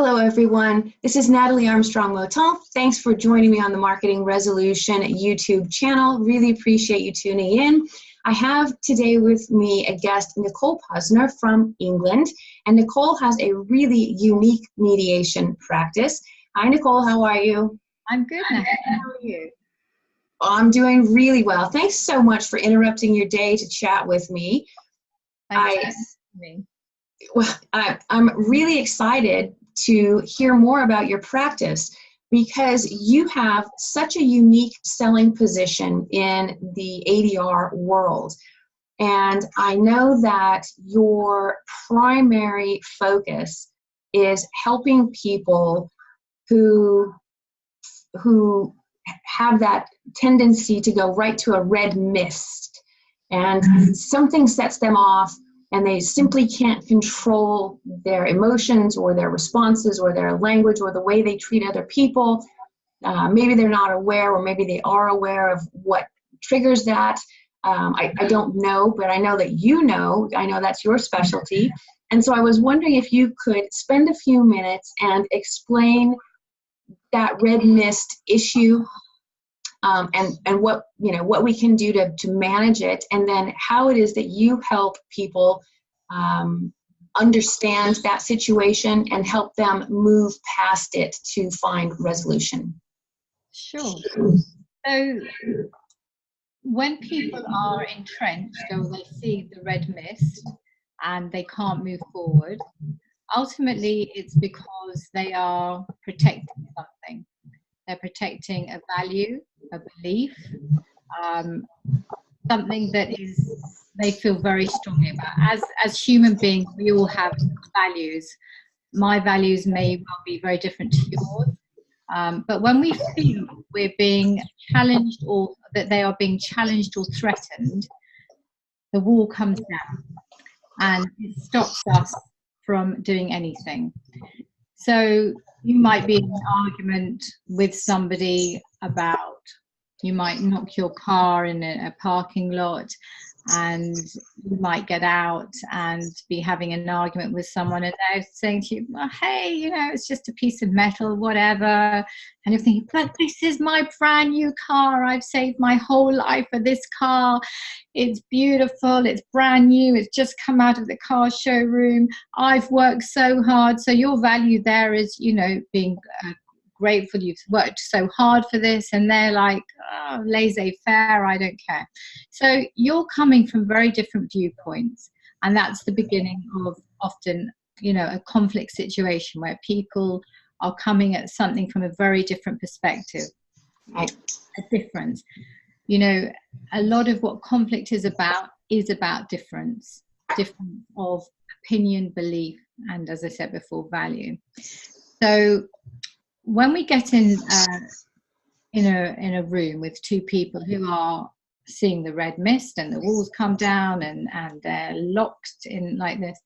Hello, everyone. This is Natalie Armstrong-Motin. Thanks for joining me on the Marketing Resolution YouTube channel. Really appreciate you tuning in. I have today with me a guest, Nicole Posner from England. And Nicole has a really unique mediation practice. Hi, Nicole. How are you? I'm good, Natalie. How are you? I'm doing really well. Thanks so much for interrupting your day to chat with me. I'm really excited to hear more about your practice because you have such a unique selling position in the ADR world. And I know that your primary focus is helping people who have that tendency to go right to a red mist, and something sets them off and they simply can't control their emotions or their responses or their language or the way they treat other people. Maybe they're not aware, or maybe they are aware of what triggers that. I don't know, but I know that you know. I know that's your specialty. And so I was wondering if you could spend a few minutes and explain that red mist issue, and what we can do to manage it, and then how it is that you help people understand that situation and help them move past it to find resolution. Sure. So when people are entrenched or they see the red mist and they can't move forward, ultimately it's because they are protecting something. They're protecting a value, a belief, something that they feel very strongly about. As human beings, we all have values. My values may well be very different to yours. But when we feel we're being challenged, or that they are being challenged or threatened, the wall comes down and it stops us from doing anything. So you might be in an argument with somebody about, you might knock your car in a parking lot, and you might get out and be having an argument with someone, and they're saying to you, well, hey, it's just a piece of metal, whatever. And you're thinking, but this is my brand new car. I've saved my whole life for this car. It's beautiful. It's brand new. It's just come out of the car showroom. I've worked so hard. So your value there is, being grateful you've worked so hard for this, and they're like, oh, laissez-faire, I don't care. So you're coming from very different viewpoints, and that's the beginning of often a conflict situation where people are coming at something from a very different perspective. Right. A difference. A lot of what conflict is about difference of opinion, belief, and, as I said before, value. So when we get in a room with two people who are seeing the red mist and the walls come down and they're locked in like this,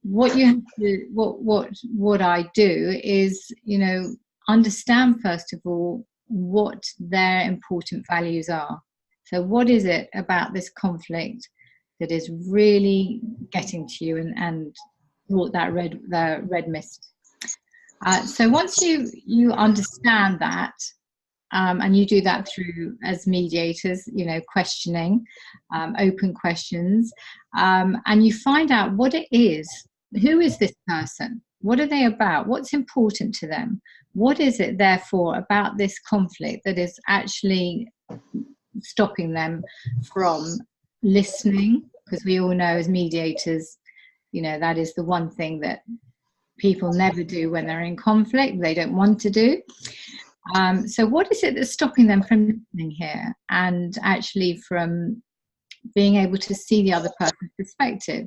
what I do is understand first of all what their important values are. So what is it about this conflict that is really getting to you and brought that red mist? So once you understand that, and you do that through, as mediators, questioning, open questions, and you find out what it is. Who is this person? What are they about? What's important to them? What is it, therefore, about this conflict that is actually stopping them from listening? Because we all know, as mediators, that is the one thing that people never do when they're in conflict. They don't want to do. So what is it that's stopping them from listening here and actually from being able to see the other person's perspective?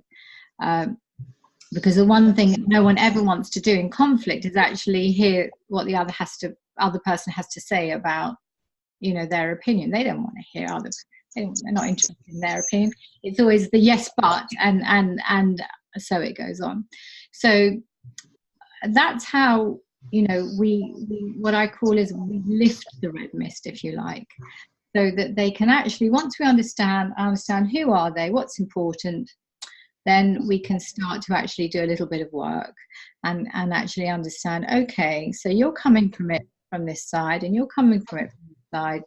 Because the one thing that no one ever wants to do in conflict is actually hear what the other person has to say about their opinion. They don't want to hear they're not interested in their opinion. It's always the yes but, and so it goes on. So that's how we what I call is we lift the red mist, if you like, so that they can actually, once we understand who are they, what's important, then we can start to actually do a little bit of work and actually understand, okay, so you're coming from it from this side and you're coming from it from this side.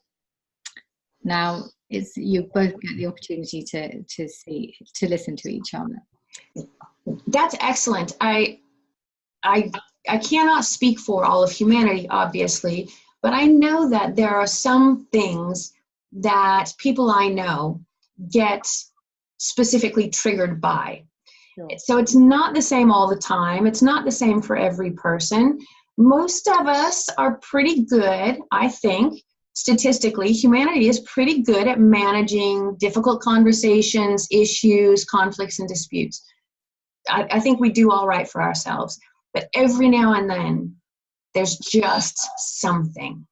Now you both get the opportunity to listen to each other. That's excellent. I cannot speak for all of humanity, obviously, but I know that there are some things that people I know get specifically triggered by. Sure. So it's not the same all the time. It's not the same for every person. Most of us are pretty good, I think, statistically. Humanity is pretty good at managing difficult conversations, issues, conflicts, and disputes. I think we do all right for ourselves. But every now and then, there's just something.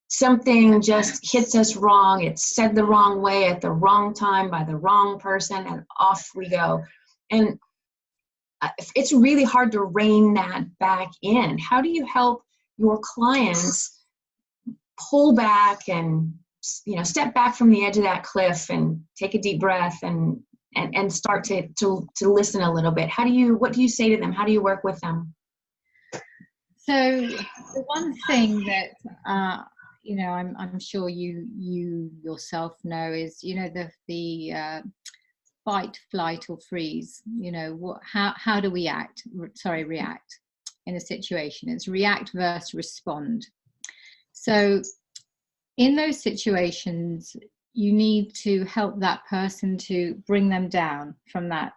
Something just hits us wrong. It's said the wrong way at the wrong time by the wrong person, and off we go. And it's really hard to rein that back in. How do you help your clients pull back and, step back from the edge of that cliff and take a deep breath and start to listen a little bit? What do you say to them? How do you work with them? So the one thing that I'm sure you yourself know is the fight, flight, or freeze. How do we react in a situation? It's react versus respond. So in those situations, you need to help that person to bring them down from that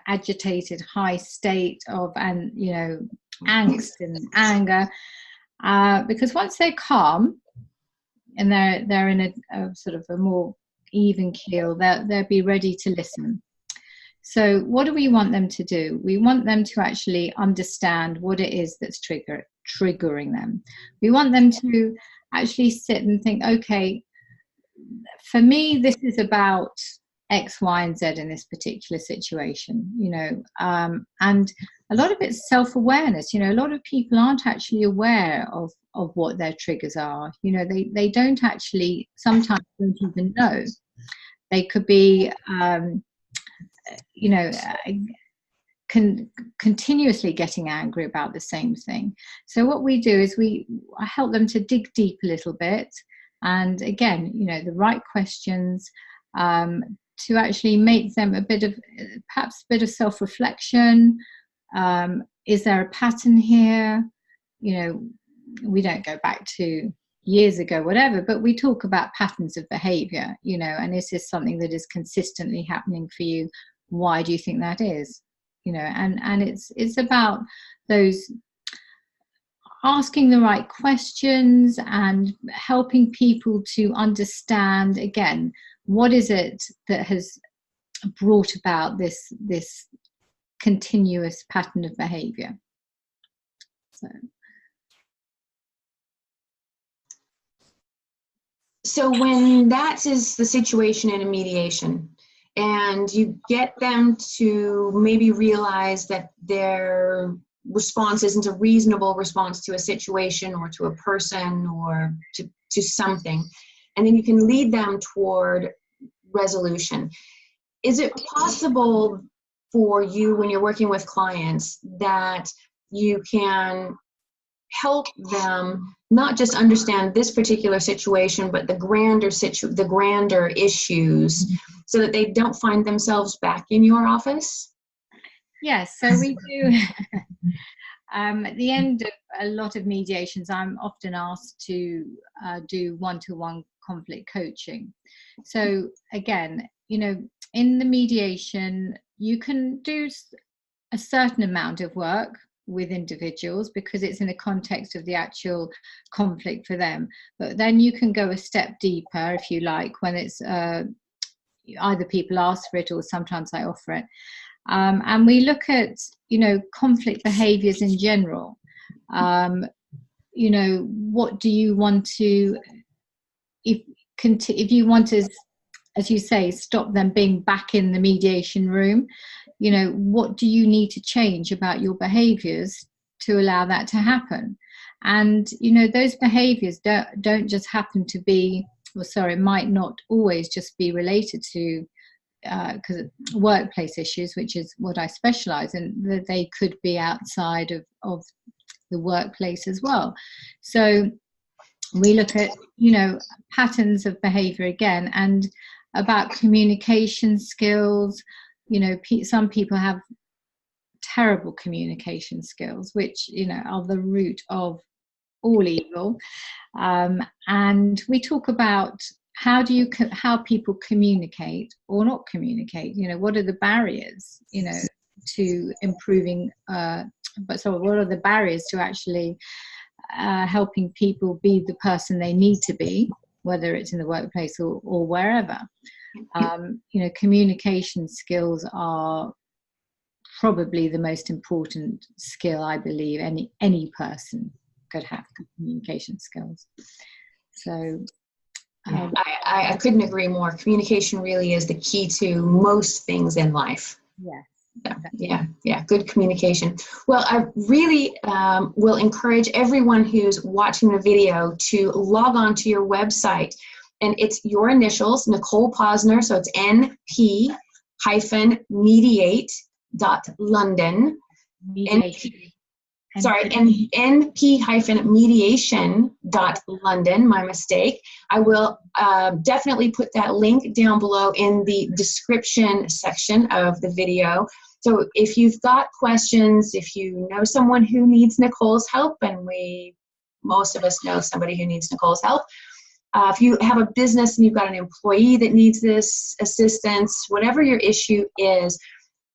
agitated high state of angst and anger, because once they're calm and they're in a sort of a more even keel, they'll be ready to listen. So what do we want them to do? We want them to actually understand what it is that's triggering them. We want them to actually sit and think, okay, for me, this is about X, Y, and Z in this particular situation, and a lot of it's self-awareness. A lot of people aren't actually aware of what their triggers are. They don't actually, sometimes don't even know. They could be, continuously getting angry about the same thing. So what we do is I help them to dig deep a little bit. And again, the right questions, to actually make them perhaps a bit of self-reflection. Is there a pattern here? We don't go back to years ago, whatever, but we talk about patterns of behavior, and is this something that is consistently happening for you? Why do you think that is? And it's about those asking the right questions and helping people to understand, again, what is it that has brought about this continuous pattern of behavior. So when that is the situation in a mediation, and you get them to maybe realize that their response isn't a reasonable response to a situation or to a person or to something, and then you can lead them toward resolution. Is it possible for you, when you're working with clients, that you can help them not just understand this particular situation, but the grander issues, so that they don't find themselves back in your office? Yes, so we do. At the end of a lot of mediations, I'm often asked to do one-to-one conflict coaching. So again, in the mediation, you can do a certain amount of work with individuals because it's in the context of the actual conflict for them. But then you can go a step deeper, if you like, when it's either people ask for it or sometimes I offer it. And we look at, conflict behaviors in general. What do you want to, if you want to, as you say, stop them being back in the mediation room, what do you need to change about your behaviors to allow that to happen? And, those behaviors don't just happen to be, might not always just be related to because workplace issues, which is what I specialize in, that they could be outside of the workplace as well. So we look at, you know, patterns of behavior again, and about communication skills. You know, some people have terrible communication skills, which, you know, are the root of all evil. And we talk about how people communicate or not communicate. You know, what are the barriers, you know, to improving, what are the barriers to actually helping people be the person they need to be, whether it's in the workplace or wherever. You know, communication skills are probably the most important skill, I believe, any person could have, communication skills. So I couldn't agree more. Communication really is the key to most things in life. Yes. Yeah, good communication. Well, I really will encourage everyone who's watching the video to log on to your website, and it's your initials, Nicole Posner, so it's np-mediate.london. np-mediation.london, my mistake. I will definitely put that link down below in the description section of the video. So if you've got questions, if you know someone who needs Nicole's help, and most of us know somebody who needs Nicole's help, if you have a business and you've got an employee that needs this assistance, whatever your issue is,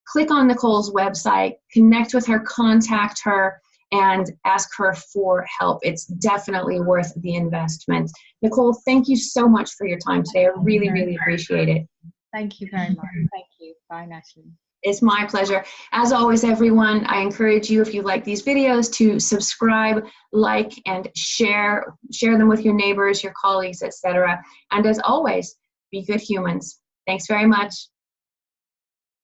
click on Nicole's website, connect with her, contact her, and ask her for help. It's definitely worth the investment. Nicole, thank you so much for your time today. I really, really appreciate it. Thank you very much. Thank you. Bye, Natalie. It's my pleasure. As always, everyone, I encourage you, if you like these videos, to subscribe, like, and share them with your neighbors, your colleagues, etc. And as always, be good humans. Thanks very much.